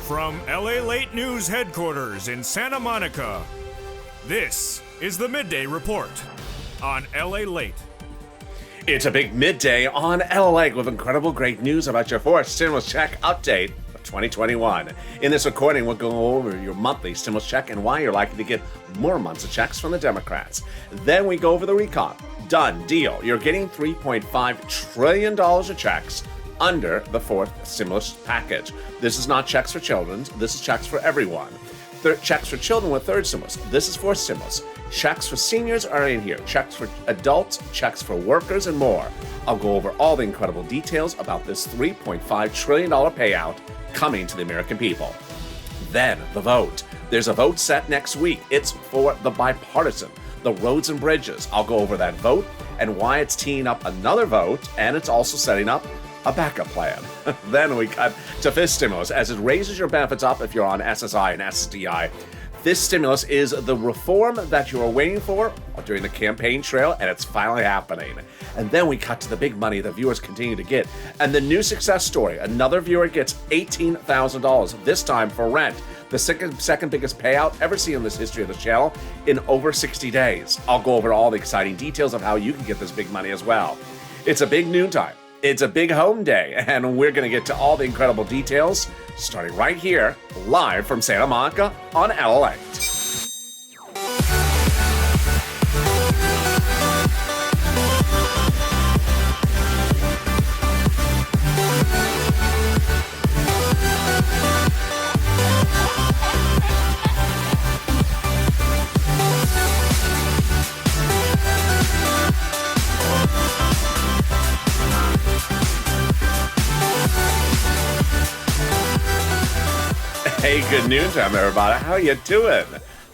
From Lalate News headquarters in Santa Monica, this is the Midday Report on Lalate. It's a big midday on Lalate with incredible great news about your fourth stimulus check update of 2021. In this recording, we'll go over your monthly stimulus check and why you're likely to get more months of checks from the Democrats. Then we go over the recon. Done deal. You're getting $3.5 trillion of checks under the fourth stimulus package. This is not checks for children. This is checks for everyone. Checks for children with third stimulus. This is fourth stimulus. Checks for seniors are in here. Checks for adults, checks for workers, and more. I'll go over all the incredible details about this $3.5 trillion payout coming to the American people. Then the vote. There's a vote set next week. It's for the bipartisan, the roads and bridges. I'll go over that vote and why it's teeing up another vote, and it's also setting up a backup plan. Then we cut to fifth stimulus as it raises your benefits up if you're on SSI and SSDI. This stimulus is the reform that you were waiting for during the campaign trail, and it's finally happening. And then we cut to the big money that viewers continue to get. And the new success story, another viewer gets $18,000, this time for rent. The second biggest payout ever seen in this history of the channel in over 60 days. I'll go over all the exciting details of how you can get this big money as well. It's a big noontime. It's a big home day, and we're going to get to all the incredible details starting right here, live from Santa Monica on Lalate. Hey, good noontime, everybody. How you doing?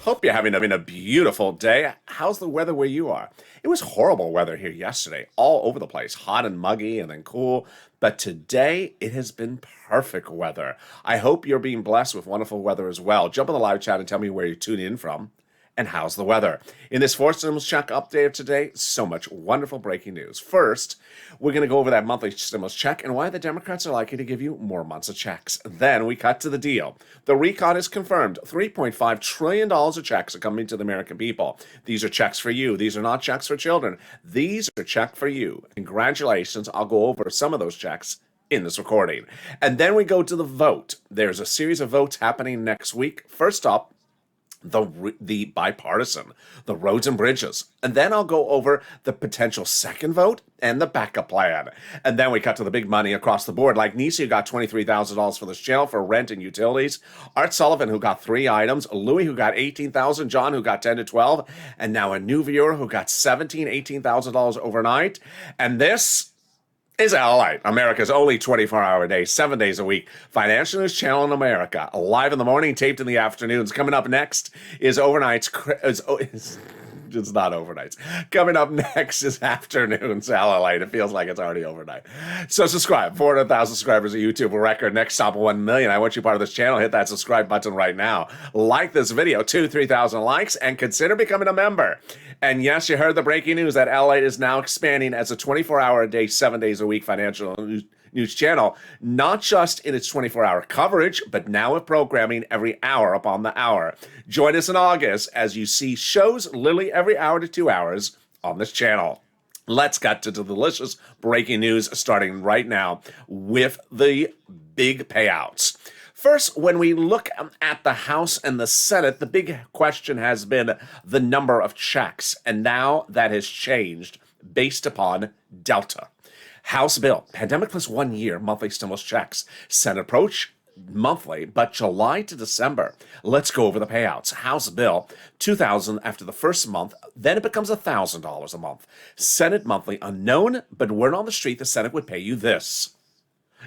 Hope you're having a beautiful day. How's the weather where you are? It was horrible weather here yesterday, all over the place, hot and muggy and then cool. But today, it has been perfect weather. I hope you're being blessed with wonderful weather as well. Jump on the live chat and tell me where you're tuning in from. And how's the weather? In this fourth stimulus check update of today, so much wonderful breaking news. First, we're going to go over that monthly stimulus check and why the Democrats are likely to give you more months of checks. Then we cut to the deal. The recon is confirmed. $3.5 trillion of checks are coming to the American people. These are checks for you. These are not checks for children. These are checks for you. Congratulations. I'll go over some of those checks in this recording. And then we go to the vote. There's a series of votes happening next week. First up, the bipartisan, the roads and bridges. And then I'll go over the potential second vote and the backup plan. And then we cut to the big money across the board, like Nisi, who got $23,000 for this channel for rent and utilities, Art Sullivan, who got 3 items, Louis, who got $18,000, John, who got 10 to 12, and now a new viewer who got $18,000 overnight. And this is Lalate, America's only 24-hour day, 7 days a week financial news channel in America. Live in the morning, taped in the afternoons. Coming up next is overnights. It's not overnights. Coming up next is afternoons. Lalate. It feels like it's already overnight. So subscribe. 400,000 subscribers at YouTube, a record. Next stop 1 million. I want you part of this channel. Hit that subscribe button right now. Like this video, 3,000 likes, and consider becoming a member. And yes, you heard the breaking news that Lalate is now expanding as a 24-hour a day, 7 days a week financial news channel, not just in its 24-hour coverage, but now with programming every hour upon the hour. Join us in August as you see shows literally every hour to 2 hours on this channel. Let's get to the delicious breaking news starting right now with the big payouts. First, when we look at the House and the Senate, the big question has been the number of checks, and now that has changed based upon Delta. House bill, pandemic plus 1 year monthly stimulus checks. Senate approach, monthly, but July to December. Let's go over the payouts. House bill, $2,000 after the first month, then it becomes $1,000 a month. Senate monthly, unknown, but word on the street the Senate would pay you this.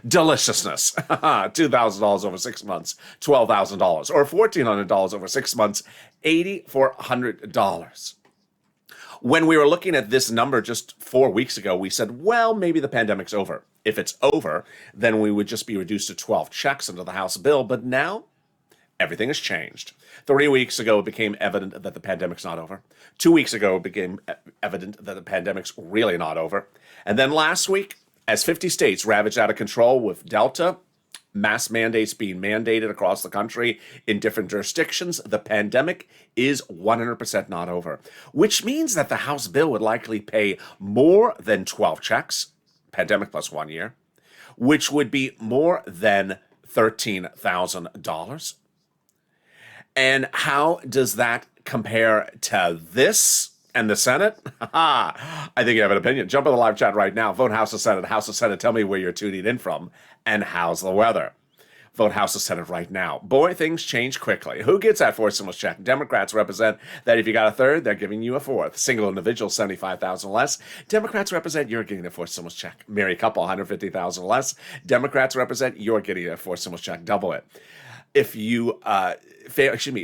Deliciousness. $2,000 over 6 months, $12,000, or $1,400 over 6 months, $8,400. When we were looking at this number just 4 weeks ago, we said, well, maybe the pandemic's over. If it's over, then we would just be reduced to 12 checks under the House bill. But now, everything has changed. 3 weeks ago, it became evident that the pandemic's not over. 2 weeks ago, it became evident that the pandemic's really not over. And then last week, as 50 states ravaged out of control with Delta, mass mandates being mandated across the country in different jurisdictions, the pandemic is 100% not over, which means that the House bill would likely pay more than 12 checks, pandemic plus 1 year, which would be more than $13,000. And how does that compare to this and the Senate? I think you have an opinion. Jump in the live chat right now. Vote House of Senate. House of Senate, tell me where you're tuning in from and how's the weather. Vote House of Senate right now. Boy, things change quickly. Who gets that fourth stimulus check? Democrats represent that if you got a third, they're giving you a fourth. Single individual, $75,000 less. Democrats represent you're getting a fourth stimulus check. Married couple, $150,000 less. Democrats represent you're getting a fourth stimulus check. Double it. If you,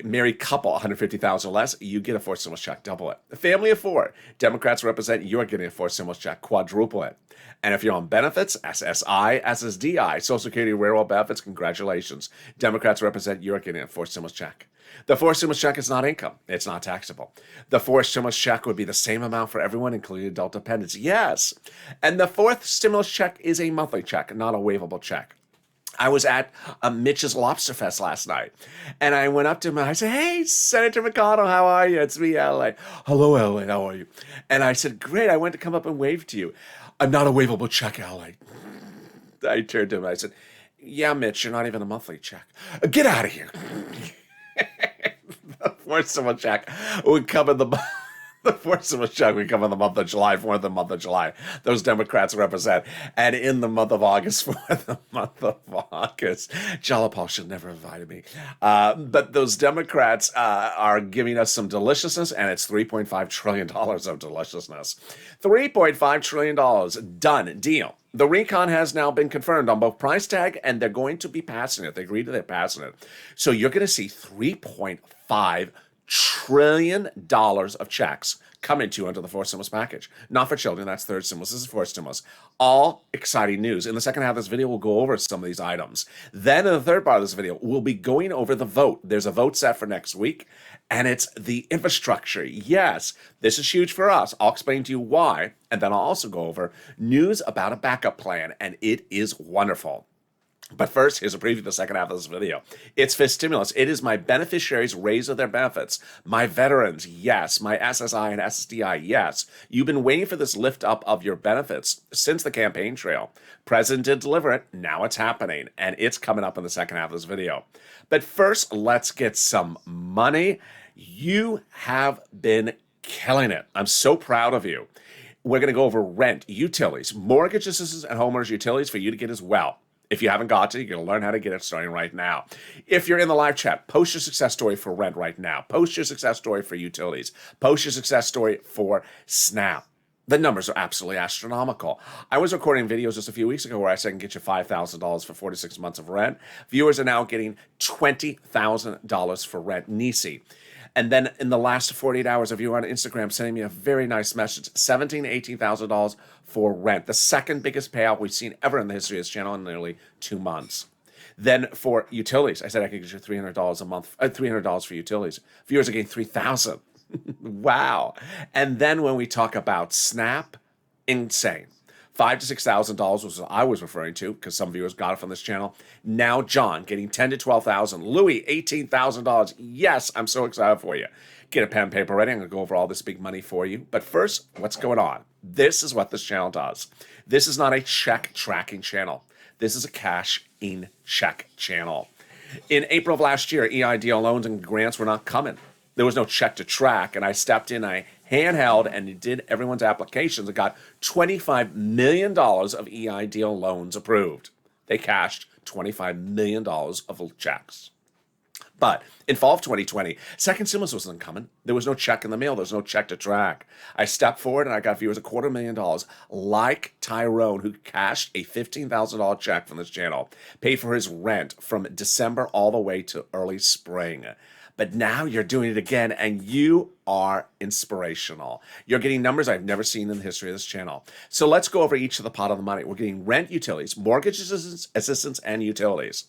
married couple, $150,000 less, you get a fourth stimulus check. Double it. A family of four, Democrats represent you're getting a fourth stimulus check. Quadruple it. And if you're on benefits, SSI, SSDI, Social Security Railroad benefits, congratulations. Democrats represent you're getting a fourth stimulus check. The fourth stimulus check is not income. It's not taxable. The fourth stimulus check would be the same amount for everyone, including adult dependents. Yes. And the fourth stimulus check is a monthly check, not a waivable check. I was at Mitch's Lobster Fest last night, and I went up to him and I said, "Hey, Senator McConnell, how are you? It's me, Lalate." "Hello, Lalate, how are you?" And I said, "Great, I went to come up and wave to you." "I'm not a waivable check, Lalate." I turned to him and I said, "Yeah, Mitch, you're not even a monthly check. Get out of here." The fourth stimulus check would come in the fourth stimulus check would come in the month of July, for the month of July. Those Democrats represent. And in the month of August, for the month of August. Jalapal should never have invited me. But those Democrats are giving us some deliciousness, and it's $3.5 trillion of deliciousness. $3.5 trillion. Done. Deal. The recon has now been confirmed on both price tag, and they're going to be passing it. They agreed to they're passing it. So you're going to see $3.5 trillion of checks coming to you under the fourth stimulus package. Not for children, that's third stimulus, this is fourth stimulus. All exciting news. In the second half of this video, we'll go over some of these items. Then in the third part of this video, we'll be going over the vote. There's a vote set for next week, and it's the infrastructure. Yes, this is huge for us. I'll explain to you why, and then I'll also go over news about a backup plan, and it is wonderful. But first, here's a preview of the second half of this video. It's fifth stimulus. It is my beneficiaries' raise of their benefits. My veterans, yes. My SSI and SSDI, yes. You've been waiting for this lift up of your benefits since the campaign trail. President did deliver it. Now it's happening, and it's coming up in the second half of this video. But first, let's get some money. You have been killing it. I'm so proud of you. We're going to go over rent, utilities, mortgage assistance, and homeowners utilities for you to get as well. If you haven't got it, you're going to learn how to get it starting right now. If you're in the live chat, post your success story for rent right now. Post your success story for utilities. Post your success story for SNAP. The numbers are absolutely astronomical. I was recording videos just a few weeks ago where I said I can get you $5,000 for 46 months of rent. Viewers are now getting $20,000 for rent. Nisi. And then in the last 48 hours, a viewer on Instagram sending me a very nice message, $17,000 to $18,000 for rent. The second biggest payout we've seen ever in the history of this channel in nearly 2 months. Then for utilities, I said I could get you $300 a month, $300 for utilities. Viewers are getting $3,000. Wow. And then when we talk about SNAP, insane. $5,000 to $6,000 was what I was referring to because some viewers got it from this channel. Now John getting $10,000 to $12,000. Louis, $18,000. Yes, I'm so excited for you. Get a pen and paper ready. I'm going to go over all this big money for you. But first, what's going on? This is what this channel does. This is not a check tracking channel. This is a cash in check channel. In April of last year, EIDL loans and grants were not coming. There was no check to track, and I stepped in, I handheld, and did everyone's applications and got $25 million of EIDL loans approved. They cashed $25 million of checks. But in fall of 2020, second stimulus wasn't coming. There was no check in the mail. There was no check to track. I stepped forward and I got viewers $250,000, like Tyrone, who cashed a $15,000 check from this channel, paid for his rent from December all the way to early spring. But now you're doing it again, and you are inspirational. You're getting numbers I've never seen in the history of this channel. So let's go over each of the pot of the money. We're getting rent, utilities, mortgage assistance, and utilities.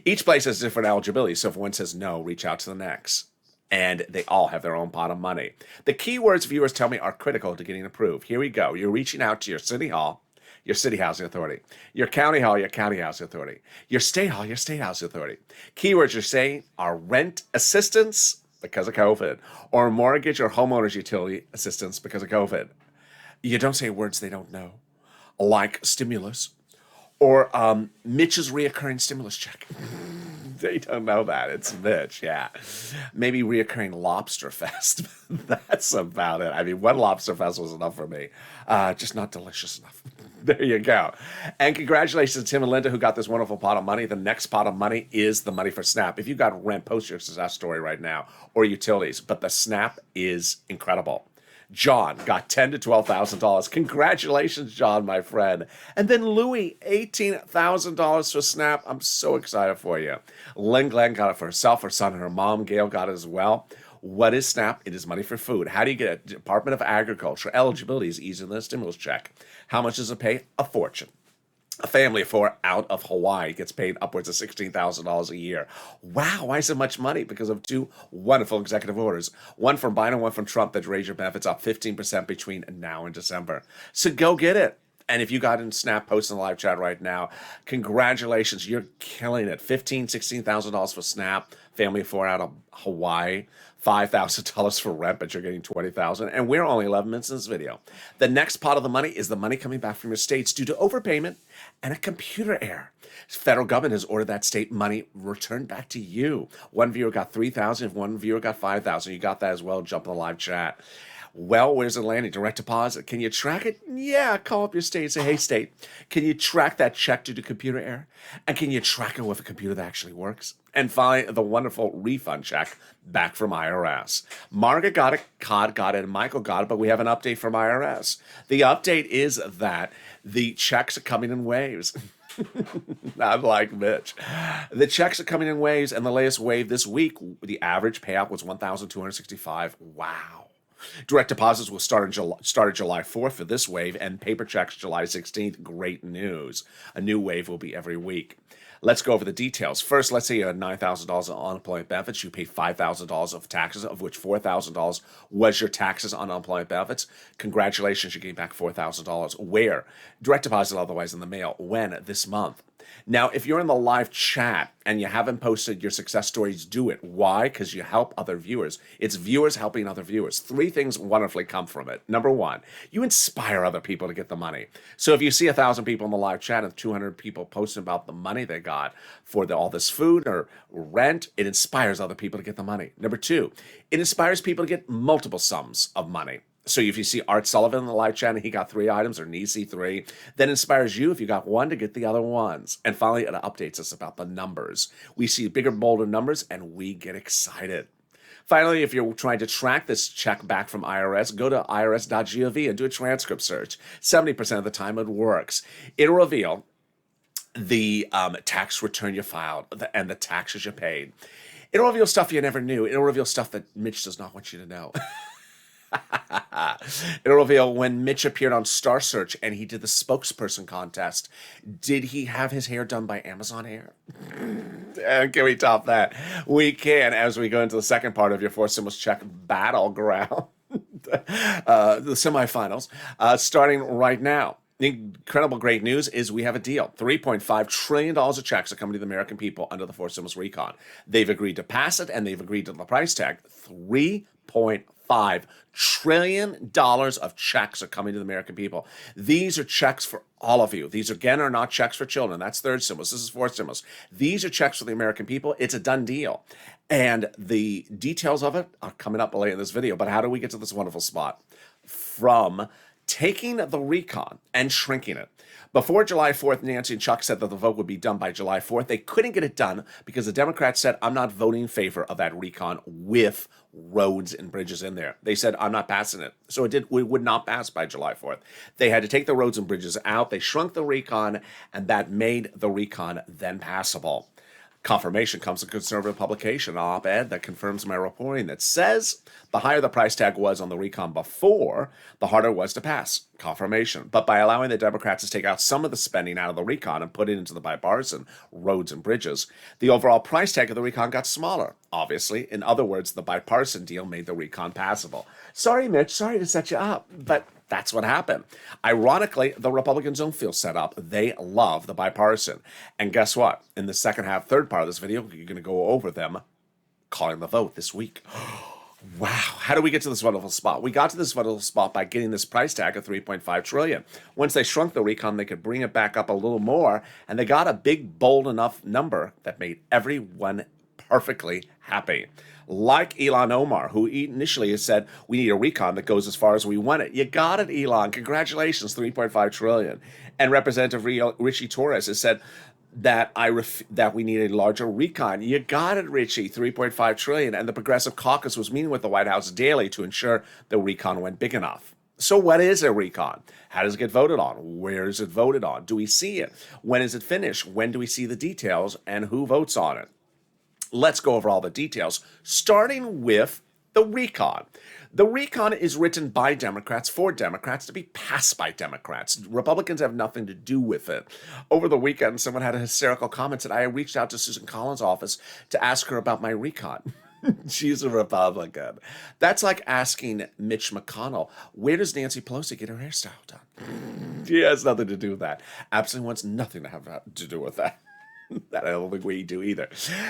Each place has different eligibility, so if one says no, reach out to the next. And they all have their own pot of money. The keywords viewers tell me are critical to getting approved. Here we go. You're reaching out to your city hall, your city housing authority. Your county hall, your county housing authority. Your state hall, your state housing authority. Keywords you're saying are rent assistance because of COVID, or mortgage or homeowners utility assistance because of COVID. You don't say words they don't know, like stimulus or Mitch's reoccurring stimulus check. They don't know that. It's Mitch, yeah. Maybe reoccurring lobster fest. That's about it. I mean, one lobster fest was enough for me. Just not delicious enough. There you go. And congratulations to Tim and Linda who got this wonderful pot of money. The next pot of money is the money for SNAP. If you got rent, post your success story right now, or utilities. But the SNAP is incredible. John got $10,000 to $12,000. Congratulations, John, my friend. And then Louie, $18,000 for SNAP. I'm so excited for you. Lynn Glenn got it for herself, her son, and her mom. Gail got it as well. What is SNAP? It is money for food. How do you get it? Department of Agriculture. Eligibility is easier than a stimulus check. How much does it pay? A fortune. A family of four out of Hawaii gets paid upwards of $16,000 a year. Wow, why so much money? Because of two wonderful executive orders. One from Biden, one from Trump that raise your benefits up 15% between now and December. So go get it. And if you got in SNAP, post in the live chat right now, congratulations, you're killing it. $16,000 for SNAP, family of four out of Hawaii. $5,000 for rent, but you're getting $20,000. And we're only 11 minutes in this video. The next pot of the money is the money coming back from your states due to overpayment and a computer error. Federal government has ordered that state money returned back to you. One viewer got $3,000, one viewer got $5,000. You got that as well. Jump in the live chat. Well, where's it landing? Direct deposit. Can you track it? Yeah, call up your state and say, hey, state, can you track that check due to computer error? And can you track it with a computer that actually works? And finally, the wonderful refund check back from IRS. Margaret got it, Cod got it, and Michael got it, but we have an update from IRS. The update is that the checks are coming in waves. Not like Mitch. The checks are coming in waves, and the latest wave this week, the average payout was $1,265. Wow. Direct deposits will start July 4th for this wave, and paper checks July 16th. Great news. A new wave will be every week. Let's go over the details. First, let's say you had $9,000 on unemployment benefits. You pay $5,000 of taxes, of which $4,000 was your taxes on unemployment benefits. Congratulations, you're getting back $4,000. Where? Direct deposit, otherwise in the mail. When? This month. Now, if you're in the live chat and you haven't posted your success stories, do it. Why? Because you help other viewers. It's viewers helping other viewers. Three things wonderfully come from it. Number one, you inspire other people to get the money. So if you see 1,000 people in the live chat and 200 people posting about the money they got for all this food or rent, it inspires other people to get the money. Number two, it inspires people to get multiple sums of money. So if you see Art Sullivan in the live chat and he got 3 items, or Nisi 3, that inspires you if you got one to get the other ones. And finally, it updates us about the numbers. We see bigger, bolder numbers and we get excited. Finally, if you're trying to track this check back from IRS, go to irs.gov and do a transcript search. 70% of the time it works. It'll reveal the tax return you filed and the taxes you paid. It'll reveal stuff you never knew. It'll reveal stuff that Mitch does not want you to know. It'll reveal when Mitch appeared on Star Search and he did the spokesperson contest. Did he have his hair done by Amazon Hair? Can we top that? We can, as we go into the second part of your Four Symbols Check battleground. The semifinals, starting right now. The incredible great news is we have a deal. $3.5 trillion of checks are coming to the American people under the Four Symbols Recon. They've agreed to pass it, and they've agreed to the price tag. $3.5 trillion of checks are coming to the American people. These are checks for all of you. These, again, are not checks for children. That's third symbols. This is fourth symbols. These are checks for the American people. It's a done deal. And the details of it are coming up later in this video. But how do we get to this wonderful spot? From taking the recon and shrinking it. Before July 4th, Nancy and Chuck said that the vote would be done by July 4th. They couldn't get it done because the Democrats said, I'm not voting in favor of that recon with roads and bridges in there. They said, I'm not passing it. So it would not pass by July 4th. They had to take the roads and bridges out. They shrunk the recon, and that made the recon then passable. Confirmation comes from a conservative publication, an op-ed that confirms my reporting that says the higher the price tag was on the recon before, the harder it was to pass. Confirmation. But by allowing the Democrats to take out some of the spending out of the recon and put it into the bipartisan roads and bridges, the overall price tag of the recon got smaller. Obviously, in other words, the bipartisan deal made the recon passable. Sorry, Mitch, sorry to set you up, but That's what happened. Ironically, the Republicans don't feel set up. They love the bipartisan. And guess what? In the second half, third part of this video, you're going to go over them calling the vote this week. Wow. How do we get to this wonderful spot? We got to this wonderful spot by getting this price tag of $3.5 trillion. Once they shrunk the recon, they could bring it back up a little more, and they got a big, bold enough number that made everyone perfectly happy. Like Elon Omar, who initially has said, we need a recon that goes as far as we want it. You got it, Elon. Congratulations, $3.5 trillion. And Representative Richie Torres has said, that we need a larger recon. You got it, Richie, $3.5 trillion. And the Progressive Caucus was meeting with the White House daily to ensure the recon went big enough. So what is a recon? How does it get voted on? Where is it voted on? Do we see it? When is it finished? When do we see the details? And who votes on it? Let's go over all the details, starting with the recon. The recon is written by Democrats for Democrats to be passed by Democrats. Republicans have nothing to do with it. Over the weekend, someone had a hysterical comment that I reached out to Susan Collins' office to ask her about my recon. She's a Republican. That's like asking Mitch McConnell, where does Nancy Pelosi get her hairstyle done? She has nothing to do with that. Absolutely wants nothing to have to do with that. That I don't think we do either.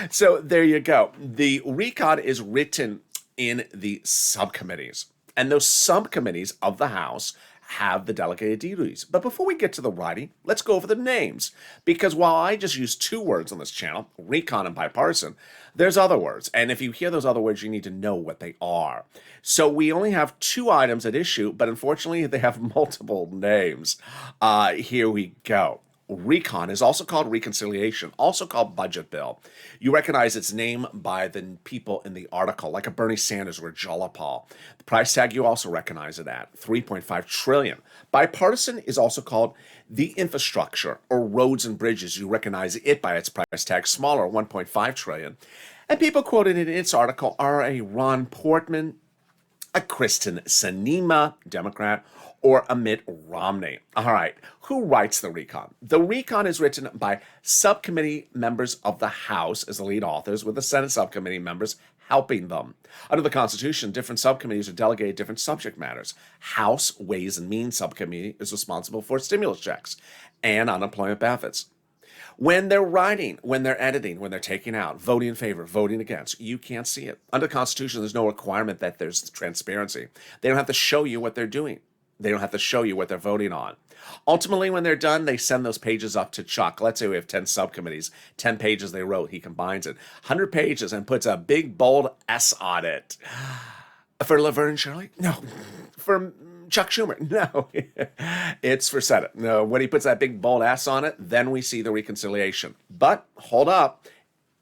So there you go. The recon is written in the subcommittees. And those subcommittees of the House have the delegated duties. But before we get to the writing, let's go over the names. Because while I just use two words on this channel, recon and bipartisan, there's other words. And if you hear those other words, you need to know what they are. So we only have two items at issue, but unfortunately they have multiple names. Here we go. Recon is also called reconciliation, also called budget bill. You recognize its name by the people in the article, like a Bernie Sanders or a Jalopal. The price tag you also recognize it at, $3.5 trillion. Bipartisan is also called the infrastructure or roads and bridges. You recognize it by its price tag, smaller, $1.5 trillion. And people quoted in its article are a Ron Portman, a Kristen Sinema, Democrat, or a Mitt Romney. All right, who writes the recon? The recon is written by subcommittee members of the House as the lead authors, with the Senate subcommittee members helping them. Under the Constitution, different subcommittees are delegated different subject matters. House Ways and Means Subcommittee is responsible for stimulus checks and unemployment benefits. When they're writing, when they're editing, when they're taking out, voting in favor, voting against, you can't see it. Under the Constitution, there's no requirement that there's transparency. They don't have to show you what they're doing. They don't have to show you what they're voting on. Ultimately, when they're done, they send those pages up to Chuck. Let's say we have 10 subcommittees, 10 pages they wrote. He combines it. 100 pages and puts a big, bold S on it. For Laverne Shirley? No. For Chuck Schumer? No. It's for Senate. No. When he puts that big, bold S on it, then we see the reconciliation. But hold up.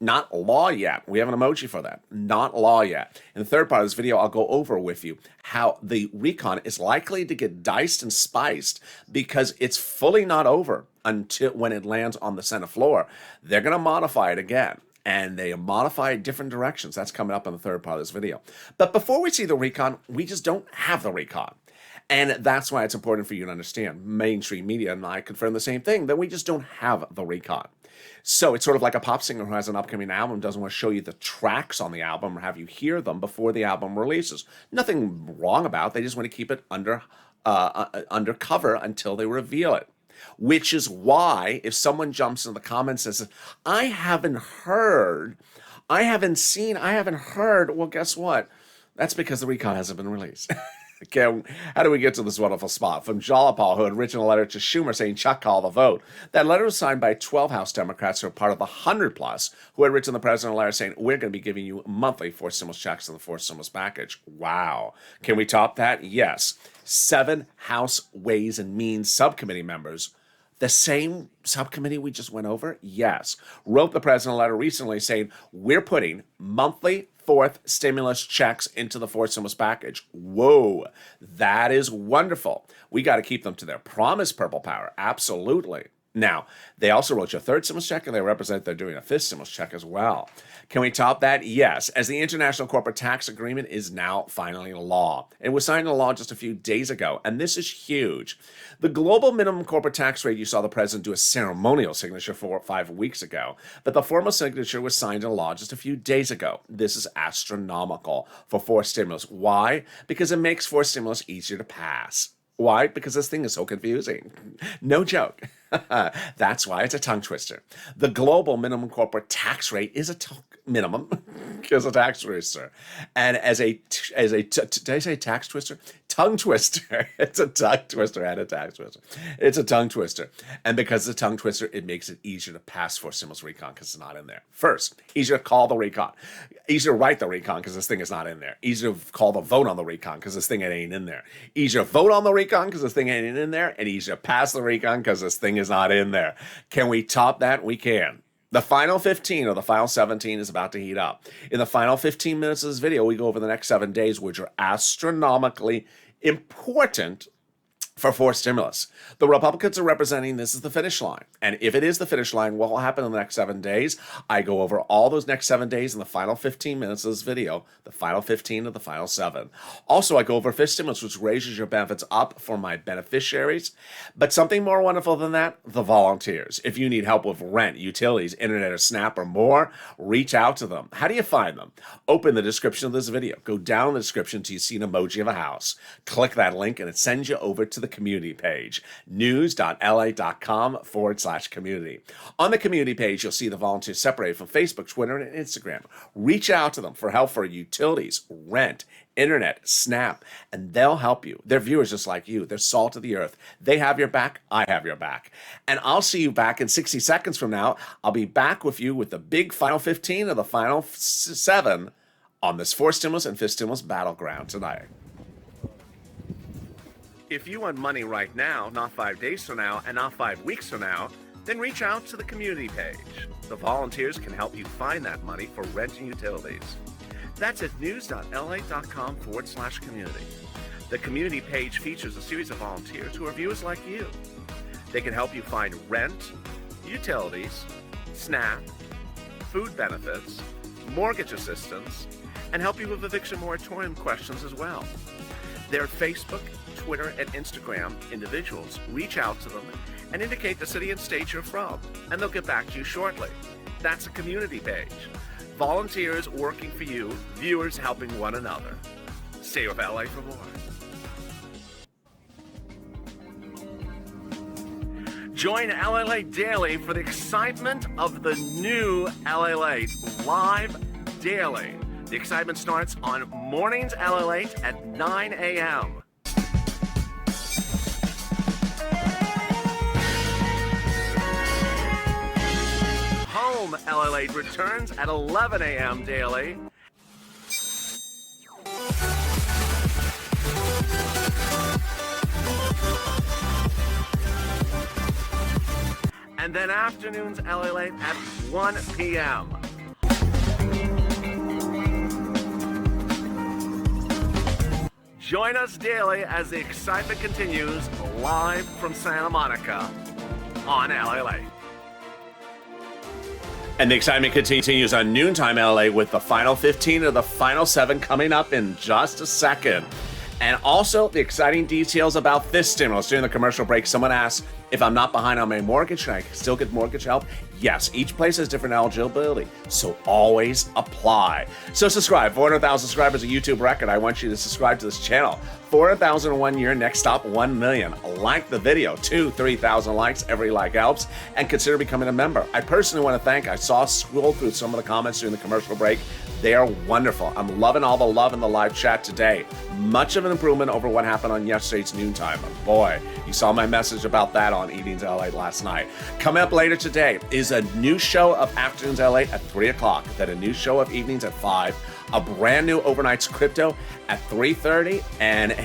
Not law yet. We have an emoji for that. Not law yet. In the third part of this video, I'll go over with you how the recon is likely to get diced and spiced because it's fully not over until when it lands on the Senate floor. They're going to modify it again. And they modify it different directions. That's coming up in the third part of this video. But before we see the recon, we just don't have the recon. And that's why it's important for you to understand. Mainstream media and I confirm the same thing, that we just don't have the recon. So it's sort of like a pop singer who has an upcoming album, doesn't want to show you the tracks on the album or have you hear them before the album releases. Nothing wrong about it. They just want to keep it undercover until they reveal it. Which is why if someone jumps in the comments and says, I haven't heard, I haven't seen, I haven't heard, well, guess what? That's because the recon hasn't been released. Okay, how do we get to this wonderful spot? From Jalopal, who had written a letter to Schumer saying, Chuck, call the vote. That letter was signed by 12 House Democrats who are part of the 100-plus who had written the president a letter saying, we're going to be giving you monthly forced stimulus checks in the forced stimulus package. Wow. Can we top that? Yes. 7 House Ways and Means subcommittee members, the same subcommittee we just went over? Yes. Wrote the president a letter recently saying, we're putting monthly fourth stimulus checks into the fourth stimulus package. Whoa, that is wonderful. We got to keep them to their promise, Purple Power. Absolutely. Now, they also wrote you a third stimulus check, and they represent they're doing a fifth stimulus check as well. Can we top that? Yes, as the International Corporate Tax Agreement is now finally law. It was signed into law just a few days ago, and this is huge. The global minimum corporate tax rate, you saw the president do a ceremonial signature for 5 weeks ago, but the formal signature was signed into law just a few days ago. This is astronomical for forced stimulus. Why? Because it makes forced stimulus easier to pass. Why? Because this thing is so confusing. No joke. That's why it's a tongue twister. The global minimum corporate tax rate is a minimum is a tax twister. And did I say tax twister? Tongue twister. It's a tongue twister and a tax twister. It's a tongue twister. And because it's a tongue twister, it makes it easier to pass for stimulus recon because it's not in there. First, easier to call the recon. Easier to write the recon because this thing is not in there. Easier to call the vote on the recon because this thing ain't in there. Easier to vote on the recon because this thing ain't in there. And easier to pass the recon because this thing is not in there. Can we top that? We can. The final 15 or the final 17 is about to heat up. In the final 15 minutes of this video, we go over the next 7 days, which are astronomically important for forced stimulus. The Republicans are representing this as the finish line. And if it is the finish line, what will happen in the next 7 days? I go over all those next 7 days in the final 15 minutes of this video, the final 15 of the final 7. Also, I go over fifth stimulus, which raises your benefits up for my beneficiaries. But something more wonderful than that, the volunteers. If you need help with rent, utilities, internet, or SNAP, or more, reach out to them. How do you find them? Open the description of this video. Go down in the description till you see an emoji of a house. Click that link and it sends you over to the community page, news.lalate.com/community. On the community page, you'll see the volunteers separated from Facebook, Twitter, and Instagram. Reach out to them for help for utilities, rent, internet, SNAP, and they'll help you. They're viewers just like you. They're salt of the earth. They have your back. I have your back. And I'll see you back in 60 seconds from now. I'll be back with you with the big final 15 of the final 7 on this fourth stimulus and fifth stimulus battleground tonight. If you want money right now, not 5 days from now, and not 5 weeks from now, then reach out to the community page. The volunteers can help you find that money for rent and utilities. That's at news.lalate.com/community. The community page features a series of volunteers who are viewers like you. They can help you find rent, utilities, SNAP, food benefits, mortgage assistance, and help you with eviction moratorium questions as well. Their Facebook, Twitter, and Instagram individuals. Reach out to them and indicate the city and state you're from, and they'll get back to you shortly. That's a community page. Volunteers working for you, viewers helping one another. Stay with LA for more. Join LA Daily for the excitement of the new LA live daily. The excitement starts on mornings LA at 9 a.m. Home LA returns at 11 a.m. daily. And then afternoons LA at 1 p.m. Join us daily as the excitement continues live from Santa Monica on LA. And the excitement continues on Noontime LA with the final 15 of the final 7 coming up in just a second. And also the exciting details about this stimulus. During the commercial break, someone asked, if I'm not behind on my mortgage, can I still get mortgage help? Yes, each place has different eligibility, so always apply. So subscribe. 400,000 subscribers, a YouTube record. I want you to subscribe to this channel. 400,000 in 1 year, next stop 1 million. Like the video, 3,000 likes, every like helps, and consider becoming a member. I personally want to thank, I scroll through some of the comments during the commercial break. They are wonderful. I'm loving all the love in the live chat today. Much of an improvement over what happened on yesterday's Noontime. Boy, you saw my message about that on Evenings LA last night. Coming up later today is a new show of Afternoons LA at 3 o'clock, then a new show of Evenings at 5, a brand new Overnights Crypto at 3:30, and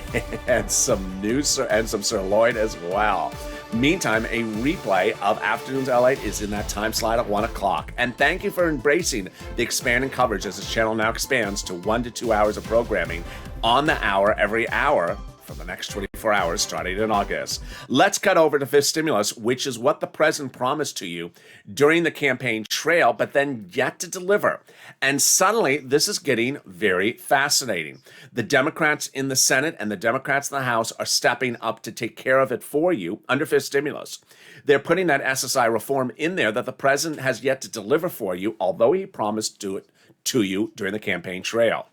some news and some sirloin as well. Meantime, a replay of Afternoons LA is in that time slot at 1 o'clock. And thank you for embracing the expanding coverage as this channel now expands to 1 to 2 hours of programming on the hour every hour for the next 24 hours starting in August. Let's cut over to fifth stimulus, which is what the president promised to you during the campaign trail, but then yet to deliver. And suddenly, this is getting very fascinating. The Democrats in the Senate and the Democrats in the House are stepping up to take care of it for you under fifth stimulus. They're putting that SSI reform in there that the president has yet to deliver for you, although he promised to do it to you during the campaign trail.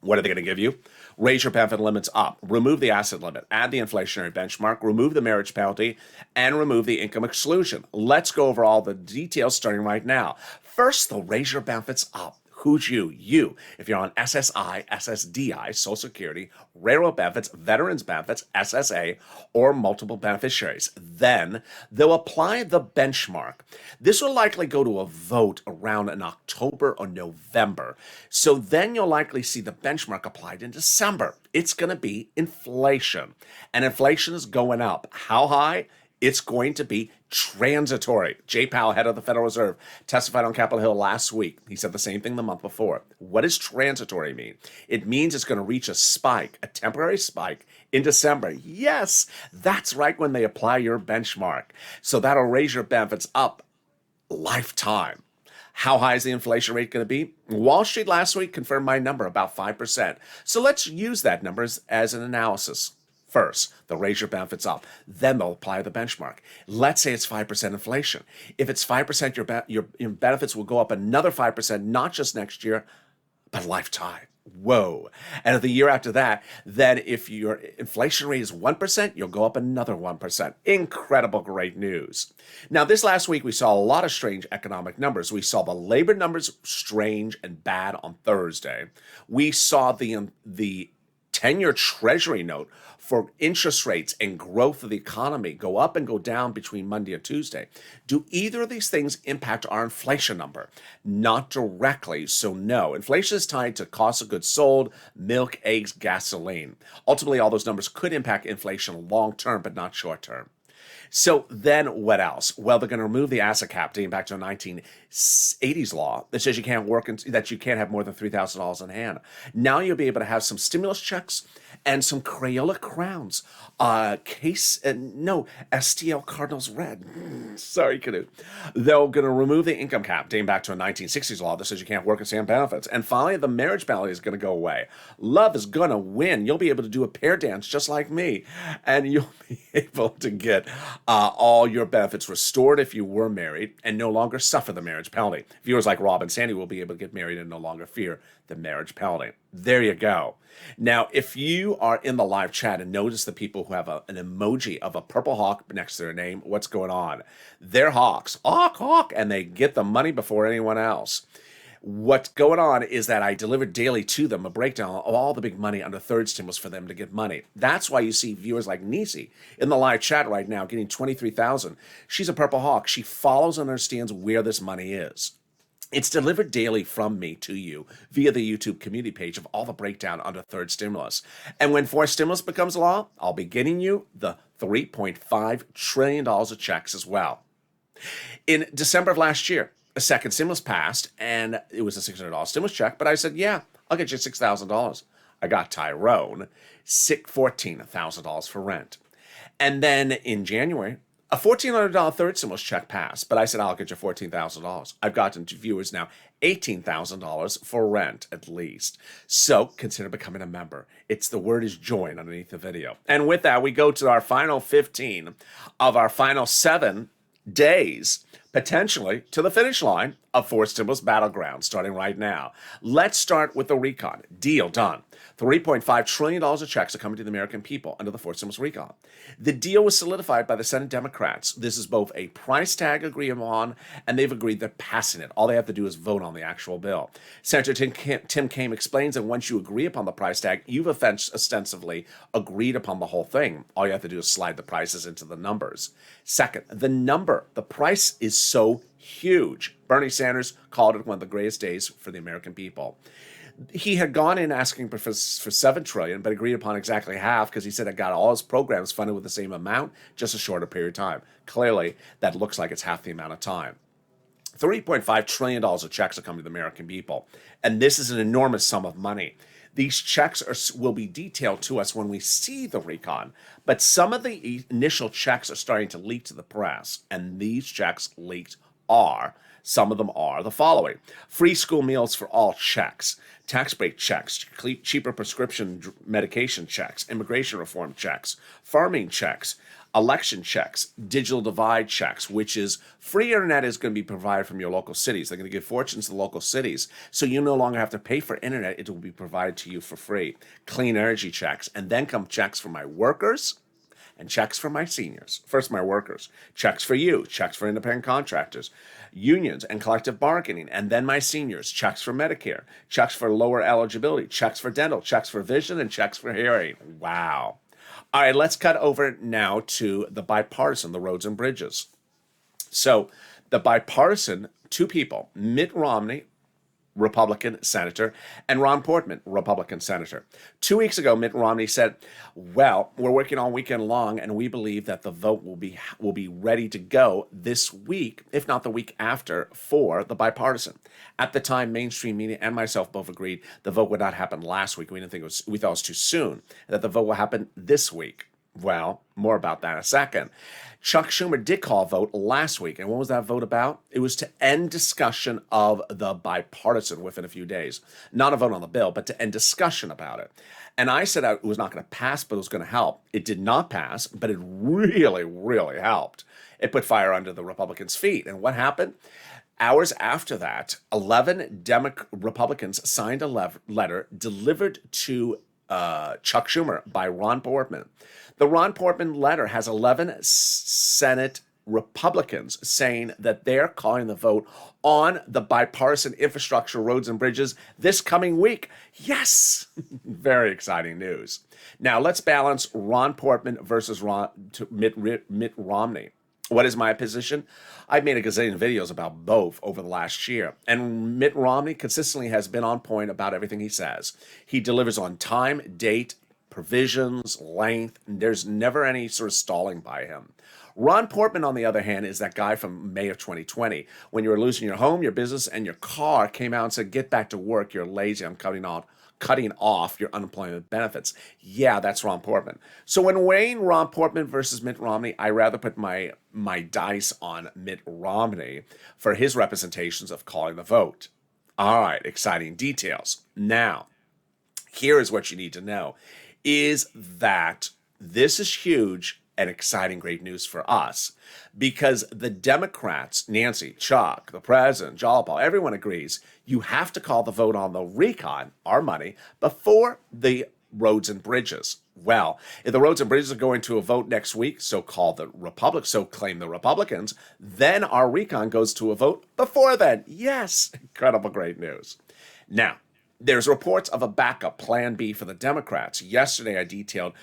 What are they going to give you? Raise your benefit limits up, remove the asset limit, add the inflationary benchmark, remove the marriage penalty, and remove the income exclusion. Let's go over all the details starting right now. First, they'll raise your benefits up. Who's you? You. If you're on SSI, SSDI, Social Security, railroad benefits, veterans benefits, SSA, or multiple beneficiaries. Then they'll apply the benchmark. This will likely go to a vote around in October or November. So then you'll likely see the benchmark applied in December. It's going to be inflation. And inflation is going up. How high? It's going to be transitory. Jay Powell, head of the Federal Reserve, testified on Capitol Hill last week. He said the same thing the month before. What does transitory mean? It means it's going to reach a spike, a temporary spike in December. Yes, that's right when they apply your benchmark. So that'll raise your benefits up lifetime. How high is the inflation rate going to be? Wall Street last week confirmed my number, about 5%. So let's use that number as an analysis. First, they'll raise your benefits up. Then they'll apply the benchmark. Let's say it's 5% inflation. If it's 5%, your benefits will go up another 5%, not just next year, but lifetime. Whoa. And if the year after that, then if your inflation rate is 1%, you'll go up another 1%. Incredible, great news. Now, this last week, we saw a lot of strange economic numbers. We saw the labor numbers strange and bad on Thursday. We saw the 10-year Treasury note for interest rates and growth of the economy go up and go down between Monday and Tuesday. Do either of these things impact our inflation number? Not directly, so no. Inflation is tied to cost of goods sold, milk, eggs, gasoline. Ultimately, all those numbers could impact inflation long term, but not short term. So then what else? Well, they're going to remove the asset cap dating back to a 1980s law that says you can't work that you can't have more than $3,000 in hand. Now you'll be able to have some stimulus checks and some Crayola crowns. STL Cardinals red. Sorry, Canute. They're going to remove the income cap dating back to a 1960s law that says you can't work and stand benefits. And finally, the marriage penalty is going to go away. Love is going to win. You'll be able to do a pair dance just like me. And you'll be able to get all your benefits restored if you were married and no longer suffer the marriage penalty. Viewers like Rob and Sandy will be able to get married and no longer fear the marriage penalty. There you go. Now, if you are in the live chat and notice the people who have an emoji of a purple hawk next to their name, what's going on? They're hawks. Hawk, hawk, and they get the money before anyone else. What's going on is that I delivered daily to them a breakdown of all the big money under third stimulus for them to get money. That's why you see viewers like Nisi in the live chat right now getting $23,000. She's a purple hawk. She follows and understands where this money is. It's delivered daily from me to you via the YouTube community page of all the breakdown under third stimulus. And when fourth stimulus becomes law, I'll be getting you the $3.5 trillion of checks as well. In December of last year, a second stimulus passed, and it was a $600 stimulus check, but I said, yeah, I'll get you $6,000. I got Tyrone $14,000 for rent. And then in January, a $1,400 third stimulus check passed, but I said, I'll get you $14,000. I've gotten to viewers now $18,000 for rent at least. So consider becoming a member. The word is join underneath the video. And with that, we go to our final 15 of our final 7 days, potentially to the finish line of fourth stimulus battleground, starting right now. Let's start with the recon. Deal done. $3.5 trillion of checks are coming to the American people under the fourth stimulus recon. The deal was solidified by the Senate Democrats. This is both a price tag agreement on, and they've agreed they're passing it. All they have to do is vote on the actual bill. Senator Tim Kaine explains that once you agree upon the price tag, you've ostensibly agreed upon the whole thing. All you have to do is slide the prices into the numbers. Second, the price is so huge. Bernie Sanders called it one of the greatest days for the American people. He had gone in asking for $7 trillion, but agreed upon exactly half because he said it got all his programs funded with the same amount, just a shorter period of time. Clearly, that looks like it's half the amount of time. $3.5 trillion of checks are coming to the American people, and this is an enormous sum of money. These checks will be detailed to us when we see the recon, but some of the initial checks are starting to leak to the press, and these checks leaked some of them are the following: free school meals for all checks, tax break checks, cheaper prescription medication checks, immigration reform checks, farming checks, election checks, digital divide checks, which is free internet is going to be provided from your local cities. They're going to give fortunes to the local cities. So you no longer have to pay for internet. It will be provided to you for free. Clean energy checks. And then come checks for my workers and checks for my seniors. First, my workers. Checks for you. Checks for independent contractors. Unions and collective bargaining. And then my seniors. Checks for Medicare. Checks for lower eligibility. Checks for dental. Checks for vision. And checks for hearing. Wow. All right, let's cut over now to the bipartisan, the roads and bridges. So the bipartisan, two people, Mitt Romney, Republican senator, and Ron Portman, Republican senator. 2 weeks ago, Mitt Romney said, well, we're working all weekend long, and we believe that the vote will be ready to go this week, if not the week after, for the bipartisan. At the time, mainstream media and myself both agreed the vote would not happen last week. We thought it was too soon, that the vote will happen this week. Well, more about that in a second. Chuck Schumer did call a vote last week. And what was that vote about? It was to end discussion of the bipartisan within a few days. Not a vote on the bill, but to end discussion about it. And I said it was not going to pass, but it was going to help. It did not pass, but it really, really helped. It put fire under the Republicans' feet. And what happened? Hours after that, 11 Republicans signed a letter delivered to Chuck Schumer by Ron Portman. The Ron Portman letter has 11 Senate Republicans saying that they're calling the vote on the bipartisan infrastructure, roads and bridges this coming week. Yes! Very exciting news. Now let's balance Ron Portman versus Mitt Romney. What is my position? I've made a gazillion videos about both over the last year. And Mitt Romney consistently has been on point about everything he says. He delivers on time, date, provisions, length. There's never any sort of stalling by him. Ron Portman, on the other hand, is that guy from May of 2020. When you were losing your home, your business, and your car, came out and said, get back to work. You're lazy. I'm cutting off your unemployment benefits. Yeah, that's Ron Portman. So when weighing Ron Portman versus Mitt Romney, I rather put my dice on Mitt Romney for his representations of calling the vote. All right, exciting details. Now, here is what you need to know, is that this is huge and exciting, great news for us, because the Democrats, Nancy, Chuck, the president, Jalopal, everyone agrees you have to call the vote on the recon, our money, before the roads and bridges. Well, if the roads and bridges are going to a vote next week, so claim the Republicans, then our recon goes to a vote before then. Yes, incredible, great news. Now, there's reports of a backup plan B for the Democrats. Yesterday, I detailed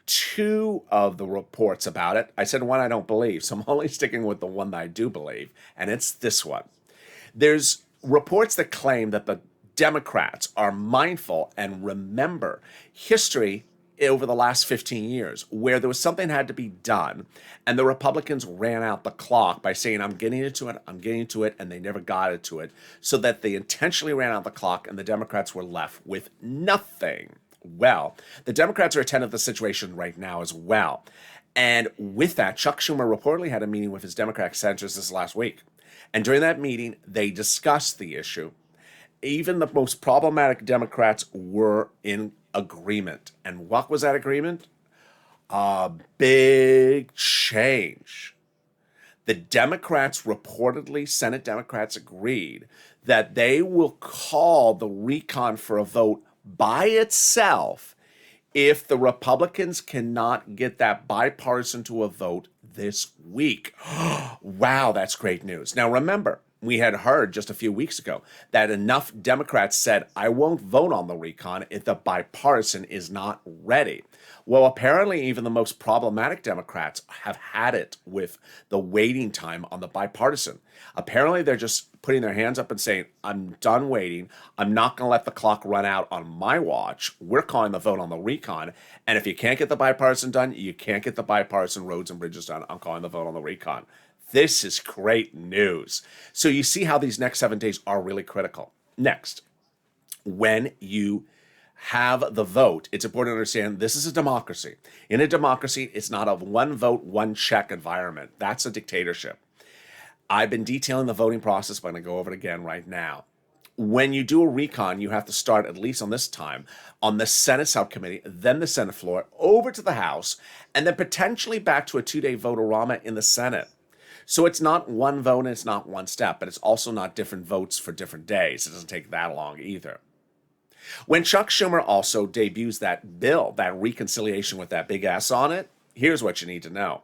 two of the reports about it. I said one I don't believe, so I'm only sticking with the one that I do believe, and it's this one. There's reports that claim that the Democrats are mindful and remember history over the last 15 years where there was something that had to be done, and the Republicans ran out the clock by saying, I'm getting into it, and they never got into it, so that they intentionally ran out the clock, and the Democrats were left with nothing. Well, the Democrats are attentive to the situation right now as well. And with that, Chuck Schumer reportedly had a meeting with his Democratic senators this last week. And during that meeting, they discussed the issue. Even the most problematic Democrats were in agreement. And what was that agreement? A big change. The Democrats reportedly, Senate Democrats agreed that they will call the recon for a vote by itself if the Republicans cannot get that bipartisan to a vote this week. Wow, that's great news. Now remember, we had heard just a few weeks ago that enough Democrats said, I won't vote on the recon if the bipartisan is not ready. Well, apparently even the most problematic Democrats have had it with the waiting time on the bipartisan. Apparently they're just putting their hands up and saying, I'm done waiting. I'm not going to let the clock run out on my watch. We're calling the vote on the recon. And if you can't get the bipartisan done, you can't get the bipartisan roads and bridges done. I'm calling the vote on the recon. This is great news. So you see how these next 7 days are really critical. Next, when you have the vote, it's important to understand this is a democracy. In a democracy, it's not a one vote, one check environment. That's a dictatorship. I've been detailing the voting process, but I'm going to go over it again right now. When you do a recon, you have to start, at least on this time, on the Senate subcommittee, then the Senate floor, over to the House, and then potentially back to a 2-day vote-a-rama in the Senate. So it's not one vote and it's not one step, but it's also not different votes for different days. It doesn't take that long either. When Chuck Schumer also debuts that bill, that reconciliation with that big S on it, here's what you need to know.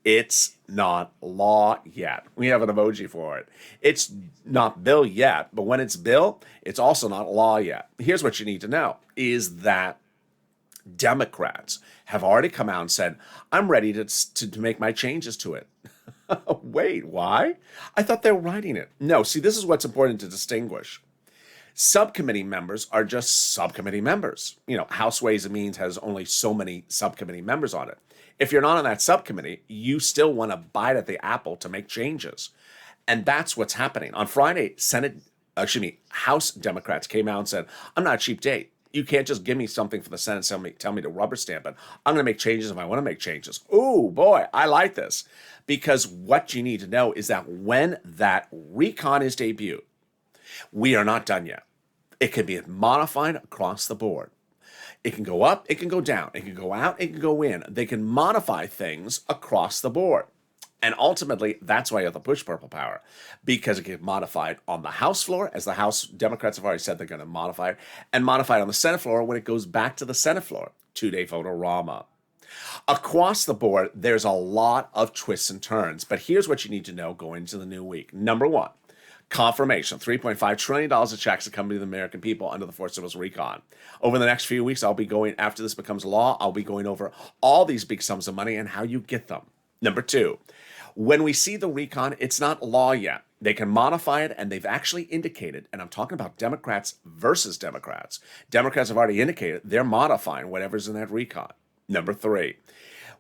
It's not law yet. We have an emoji for it. It's not bill yet, but when it's bill, it's also not law yet. Here's what you need to know, is that Democrats have already come out and said, I'm ready to make my changes to it. Wait, why? I thought they were writing it. No, see, this is what's important to distinguish. Subcommittee members are just subcommittee members. House Ways and Means has only so many subcommittee members on it. If you're not on that subcommittee, you still want to bite at the apple to make changes. And that's what's happening. On Friday, House Democrats came out and said, I'm not a cheap date. You can't just give me something for the Senate, tell me to rubber stamp it. I'm going to make changes if I want to make changes. Ooh, boy, I like this. Because what you need to know is that when that recon is debuted, we are not done yet. It can be modified across the board. It can go up, it can go down, it can go out, it can go in. They can modify things across the board. And ultimately, that's why you have the push purple power, because it can get modified on the House floor, as the House Democrats have already said they're going to modify it, and modified on the Senate floor when it goes back to the Senate floor. 2-day vote-a-rama. Across the board, there's a lot of twists and turns, but here's what you need to know going into the new week. Number one, confirmation, $3.5 trillion of checks that come to the American people under the Forced Civil Recon. Over the next few weeks, after this becomes law, I'll be going over all these big sums of money and how you get them. Number two, when we see the recon, it's not law yet. They can modify it, and they've actually indicated, and I'm talking about Democrats versus Democrats. Democrats have already indicated they're modifying whatever's in that recon. Number three,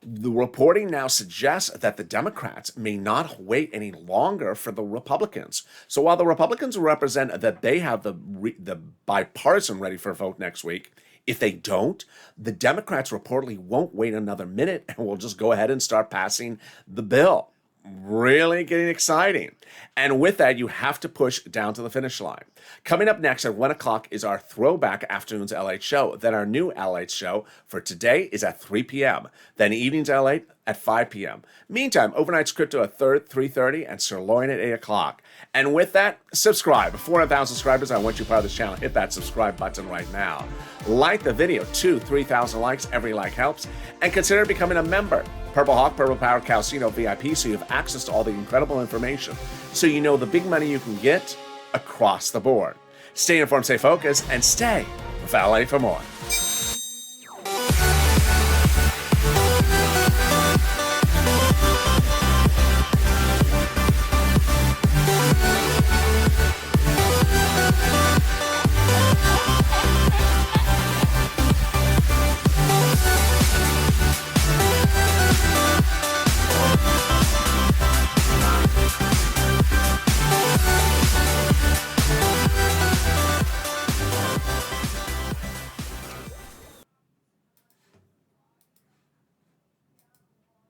the reporting now suggests that the Democrats may not wait any longer for the Republicans. So while the Republicans represent that they have the bipartisan ready for a vote next week, if they don't, the Democrats reportedly won't wait another minute and will just go ahead and start passing the bill. Really getting exciting. And with that, you have to push down to the finish line. Coming up next at 1 o'clock is our throwback afternoon's Lalate show. Then our new Lalate show for today is at 3 p.m. Then evening's Lalate at 5 p.m. Meantime, overnight's crypto at 3:30 and sirloin at 8 o'clock. And with that, subscribe. 400,000 subscribers, I want you part of this channel. Hit that subscribe button right now. Like the video, 3,000 likes. Every like helps. And consider becoming a member. Purple Hawk, Purple Power, Calcino VIP, so you have access to all the incredible information. So you know the big money you can get across the board. Stay informed, stay focused, and stay with Lalate for more.